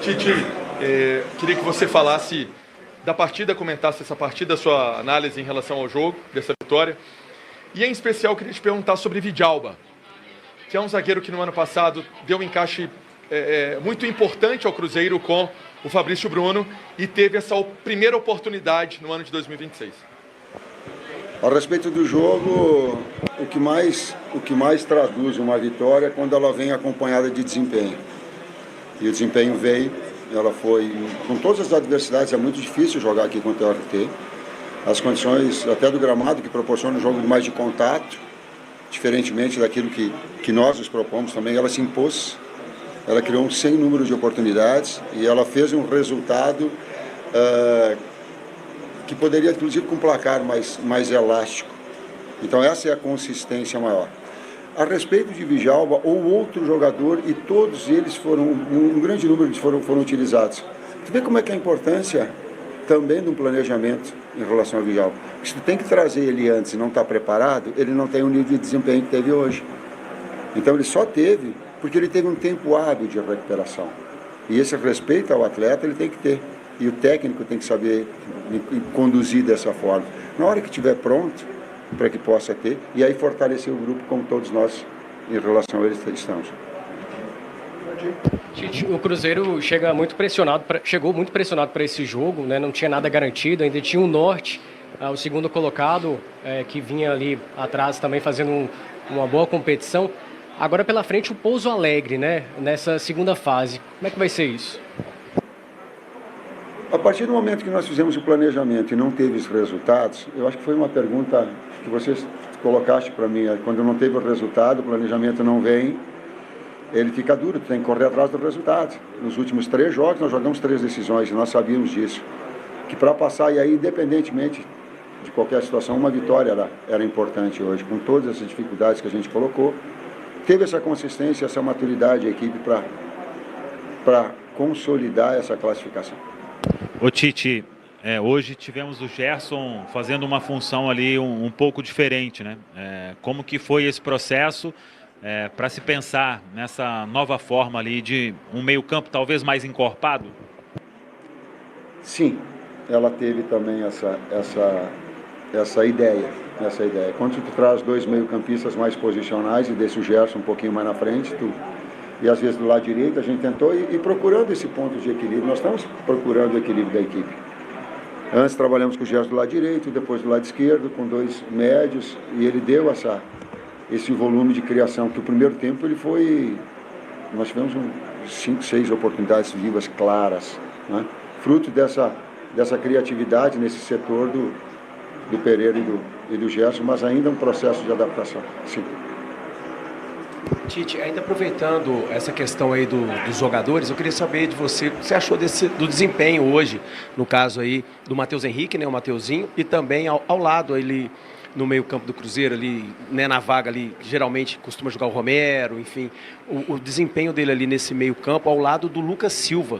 Tite, queria que você falasse da partida, comentasse essa partida, sua análise em relação ao jogo, dessa vitória. E em especial, queria te perguntar sobre Vidalba, que é um zagueiro que no ano passado deu um encaixe muito importante ao Cruzeiro com o Fabrício Bruno e teve essa primeira oportunidade no ano de 2026. A respeito do jogo, o que mais traduz uma vitória é quando ela vem acompanhada de desempenho. E o desempenho veio, ela foi, com todas as adversidades, é muito difícil jogar aqui contra o RT. As condições até do gramado, que proporciona um jogo mais de contato, diferentemente daquilo que nós nos propomos também, ela se impôs, ela criou um sem número de oportunidades e ela fez um resultado que poderia, inclusive, com um placar mais elástico. Então essa é a consistência maior. A respeito de Vidalba ou outro jogador, e todos eles um grande número foram utilizados. Tu vê como é que é a importância também de um planejamento em relação ao Vidalba. Se tu tem que trazer ele antes e não está preparado, ele não tem o nível de desempenho que teve hoje. Então ele só teve porque ele teve um tempo hábil de recuperação. E esse respeito ao atleta ele tem que ter. E o técnico tem que saber conduzir dessa forma. Na hora que estiver pronto, para que possa ter, e aí fortalecer o grupo como todos nós em relação a eles estamos. O Cruzeiro chegou muito pressionado para esse jogo, né? Não tinha nada garantido, ainda tinha o Norte, o segundo colocado, que vinha ali atrás também fazendo uma boa competição. Agora pela frente o Pouso Alegre, né? Nessa segunda fase. Como é que vai ser isso? A partir do momento que nós fizemos o planejamento e não teve os resultados, eu acho que foi uma pergunta que vocês colocaste para mim, quando não teve o resultado, o planejamento não vem, ele fica duro, tu tem que correr atrás do resultado. Nos últimos 3 jogos, nós jogamos 3 decisões e nós sabíamos disso. Que para passar, e aí, independentemente de qualquer situação, uma vitória era importante hoje, com todas essas dificuldades que a gente colocou. Teve essa consistência, essa maturidade a equipe para consolidar essa classificação. Ô Tite, hoje tivemos o Gerson fazendo uma função ali um pouco diferente, né? Como que foi esse processo para se pensar nessa nova forma ali de um meio-campo talvez mais encorpado? Sim, ela teve também essa ideia. Quando tu traz 2 meio-campistas mais posicionais e deixa o Gerson um pouquinho mais na frente, e às vezes do lado direito a gente tentou e procurando esse ponto de equilíbrio. Nós estamos procurando o equilíbrio da equipe. Antes trabalhamos com o Gerson do lado direito, depois do lado esquerdo, com 2 médios, e ele deu esse volume de criação, que o primeiro tempo nós tivemos 5, 6 oportunidades vivas, claras, né? Fruto dessa criatividade nesse setor do Pereira e do Gerson, mas ainda um processo de adaptação, sim. Tite, ainda aproveitando essa questão aí dos jogadores, eu queria saber de você o que você achou do desempenho hoje, no caso aí do Matheus Henrique, né, o Mateuzinho, e também ao lado ali no meio campo do Cruzeiro, ali, né, na vaga ali, geralmente costuma jogar o Romero, enfim, o desempenho dele ali nesse meio campo ao lado do Lucas Silva.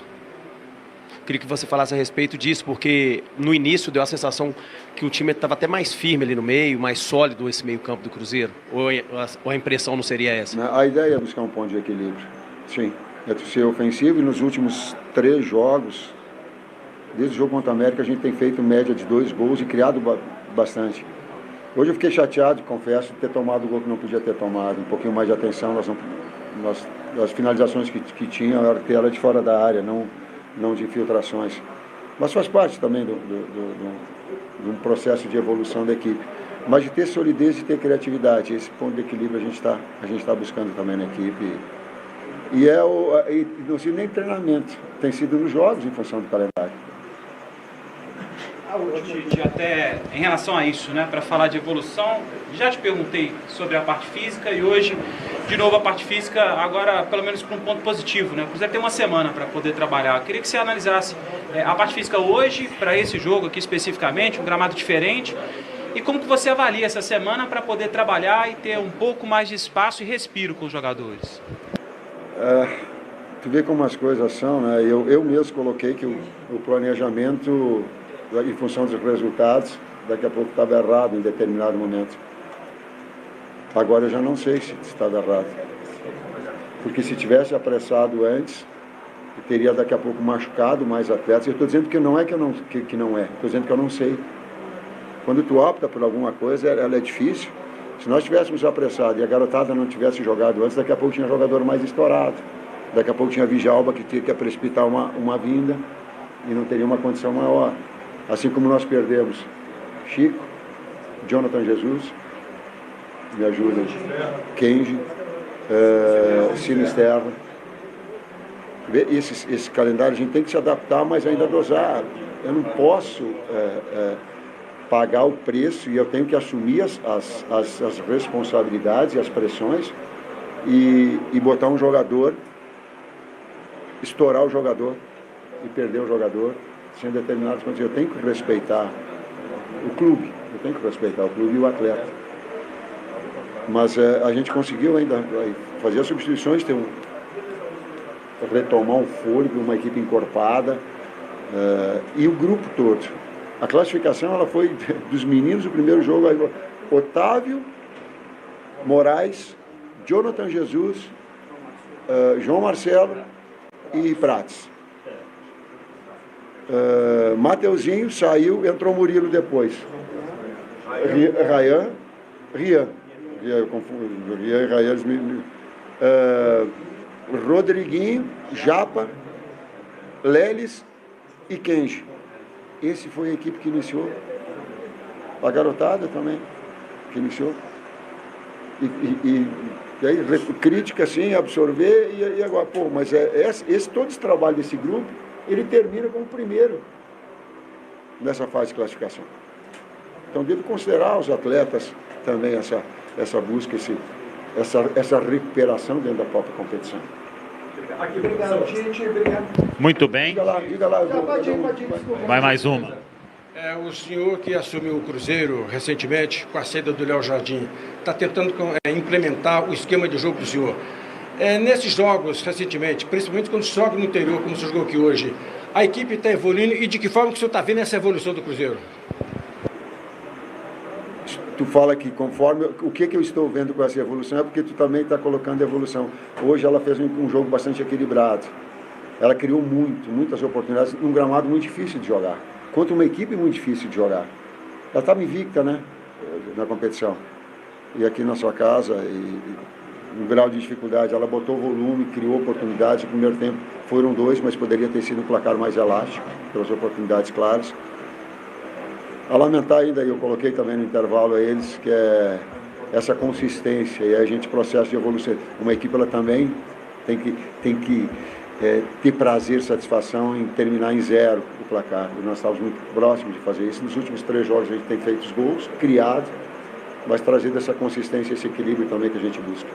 Queria que você falasse a respeito disso, porque no início deu a sensação que o time estava até mais firme ali no meio, mais sólido esse meio campo do Cruzeiro. Ou a impressão não seria essa? A ideia é buscar um ponto de equilíbrio. Sim, é ser ofensivo, e nos últimos 3 jogos, desde o jogo contra a América, a gente tem feito média de 2 gols e criado bastante. Hoje eu fiquei chateado, confesso, de ter tomado o gol que não podia ter tomado. Um pouquinho mais de atenção, as finalizações que tinha, era de fora da área, não de infiltrações. Mas faz parte também de um processo de evolução da equipe. Mas de ter solidez e ter criatividade. Esse ponto de equilíbrio a gente está buscando também na equipe. E não sido nem treinamento, tem sido nos jogos em função do calendário. Até em relação a isso, né, para falar de evolução, já te perguntei sobre a parte física e hoje, de novo, a parte física, agora pelo menos com um ponto positivo, né? O Cruzeiro tem uma semana para poder trabalhar. Eu queria que você analisasse a parte física hoje, para esse jogo aqui especificamente, um gramado diferente, e como que você avalia essa semana para poder trabalhar e ter um pouco mais de espaço e respiro com os jogadores? Tu vê como as coisas são, né? Eu mesmo coloquei que o planejamento, em função dos resultados, daqui a pouco estava errado em determinado momento. Agora eu já não sei se estava errado. Porque se tivesse apressado antes, teria daqui a pouco machucado mais atletas. Eu estou dizendo que não é que não é, estou dizendo que eu não sei. Quando tu opta por alguma coisa, ela é difícil. Se nós tivéssemos apressado e a garotada não tivesse jogado antes, daqui a pouco tinha jogador mais estourado. Daqui a pouco tinha Vidjalba que tinha que precipitar uma vinda e não teria uma condição maior. Assim como nós perdemos Chico, Jonathan Jesus, me ajuda, Kenji, Sinisterra. Esse calendário a gente tem que se adaptar, mas ainda dosar. Eu não posso pagar o preço e eu tenho que assumir as responsabilidades e as pressões e botar um jogador, estourar o jogador e perder o jogador sem determinadas condições. Eu tenho que respeitar o clube, eu tenho que respeitar o clube e o atleta. Mas a gente conseguiu ainda fazer as substituições, retomar um fôlego, uma equipe encorpada e o grupo todo. A classificação ela foi dos meninos do primeiro jogo, Otávio, Moraes, Jonathan Jesus, João Marcelo e Prates. Mateuzinho saiu, entrou Murilo depois. Rian, eu confundo, Rian e Rayan. Rodriguinho, Japa, Leles e Kenji. Esse foi a equipe que iniciou. A garotada também, que iniciou. E aí, crítica assim, absorver e agora, mas todo esse trabalho desse grupo, ele termina como primeiro nessa fase de classificação. Então, devo considerar os atletas também essa busca, essa recuperação dentro da própria competição. Obrigado, gente. Obrigado. Muito bem. Diga lá. Vai mais uma. O senhor que assumiu o Cruzeiro recentemente, com a saída do Léo Jardim, está tentando implementar o esquema de jogo do senhor. Nesses jogos, recentemente, principalmente quando se joga no interior, como você jogou aqui hoje, a equipe está evoluindo e de que forma que o senhor está vendo essa evolução do Cruzeiro? Tu fala que conforme o que eu estou vendo com essa evolução é porque tu também está colocando evolução. Hoje ela fez um jogo bastante equilibrado. Ela criou muitas oportunidades num gramado muito difícil de jogar. Contra uma equipe muito difícil de jogar. Ela estava invicta, né? Na competição. E aqui na sua casa, um grau de dificuldade, ela botou volume, criou oportunidades. No primeiro tempo foram 2, mas poderia ter sido um placar mais elástico, pelas oportunidades claras. A lamentar ainda, eu coloquei também no intervalo a eles, que é essa consistência e a gente processo de evolução. Uma equipe ela também tem que ter prazer, satisfação em terminar em 0 o placar. E nós estávamos muito próximos de fazer isso. Nos últimos 3 jogos a gente tem feito os gols, criado, mas trazido essa consistência, esse equilíbrio também que a gente busca.